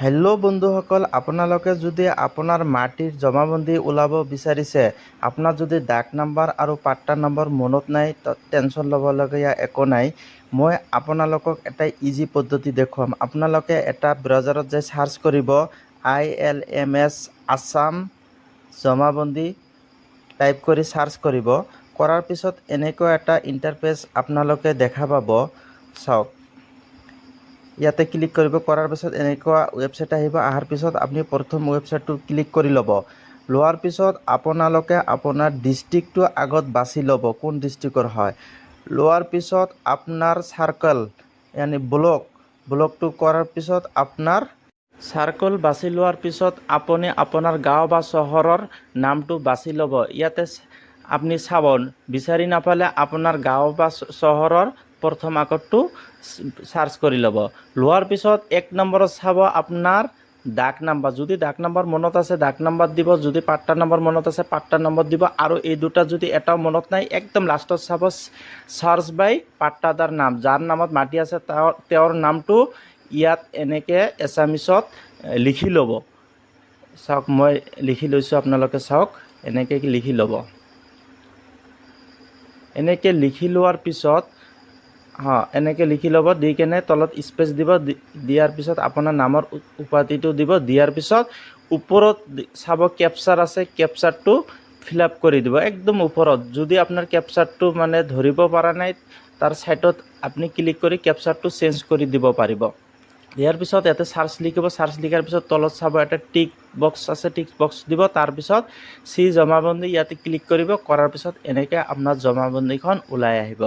Hello' বন্ধুসকল, আপোনালোকে যদি আপোনাৰ মাটিৰ জমাবন্দী ওলাব বিচাৰিছে, আপোনাৰ যদি ডাক নাম্বাৰ আৰু পাট্টা নম্বৰ মনত নাই, টেনশ্যন ল'বলগীয়া একো নাই। মই আপোনালোকক এটা ইজি পদ্ধতি দেখুৱাম। আপোনালোকে এটা ব্ৰাউজাৰত যাই চাৰ্চ কৰিব ILMS আছাম জমাবন্দী টাইপ কৰি চাৰ্চ কৰিব। কৰাৰ পিছত এনেকুৱা এটা ইণ্টাৰফেচ আপোনালোকে দেখা পাব। চাওক, ইয়াতে ক্লিক কৰিব। কৰাৰ পিছত এনেকুৱা ৱেবছাইট আহিব। অহাৰ পিছত আপুনি প্ৰথম ৱেবছাইটটো ক্লিক কৰি ল'ব। লোৱাৰ পিছত আপোনালোকে আপোনাৰ ডিষ্ট্ৰিক্টটো আগত বাছি ল'ব, কোন ডিষ্ট্ৰিক্টৰ হয়। লোৱাৰ পিছত আপোনাৰ চাৰ্কল ব্লকটো কৰাৰ পিছত আপোনাৰ চাৰ্কল বাছি লোৱাৰ পিছত আপুনি আপোনাৰ গাঁও বা চহৰৰ নামটো বাছি ল'ব। ইয়াতে আপুনি চাব, বিচাৰি নাপালে আপোনাৰ গাঁও বা চহৰৰ প্ৰথম আখৰটো চাৰ্চ কৰি ল'ব। লোৱাৰ পিছত 1 নম্বৰত চাব আপোনাৰ ডাক নাম্বাৰ। যদি ডাক নাম্বাৰ মনত আছে ডাক নাম্বাৰ দিব, যদি পাট্টা নম্বৰ মনত আছে পাট্টা নম্বৰ দিব, আৰু এই দুটা যদি এটাও মনত নাই একদম লাষ্টত চাব চাৰ্চ বাই পাট্টাদাৰ নাম। যাৰ নামত মাটি আছে তেওঁৰ নামটো ইয়াত এনেকৈ এছামিছত লিখি ল'ব। চাওক, মই লিখি লৈছোঁ, আপোনালোকে চাওক, এনেকৈ লিখি ল'ব। এনেকৈ লিখি লোৱাৰ পিছত এনেকৈ লিখি ল'ব। দি কেনে তলত স্পেচ দিব। দিয়াৰ পিছত আপোনাৰ নামৰ উপাধিটো দিব। দিয়াৰ পিছত ওপৰত চাব কেপচাৰ আছে, কেপচাৰটো ফিল আপ কৰি দিব একদম ওপৰত। যদি আপোনাৰ কেপচাৰটো ধৰিব পৰা নাই, তাৰ ছাইডত আপুনি ক্লিক কৰি কেপচাৰটো চেঞ্জ কৰি দিব পাৰিব। দিয়াৰ পিছত ইয়াতে চাৰ্চ লিখিব। চাৰ্চ লিখাৰ পিছত তলত চাব এটা টিক বক্স আছে, টিক বক্স দিব। তাৰপিছত জমাবন্দী ইয়াতে ক্লিক কৰিব। কৰাৰ পিছত এনেকৈ আপোনাৰ জমাবন্দীখন ওলাই আহিব।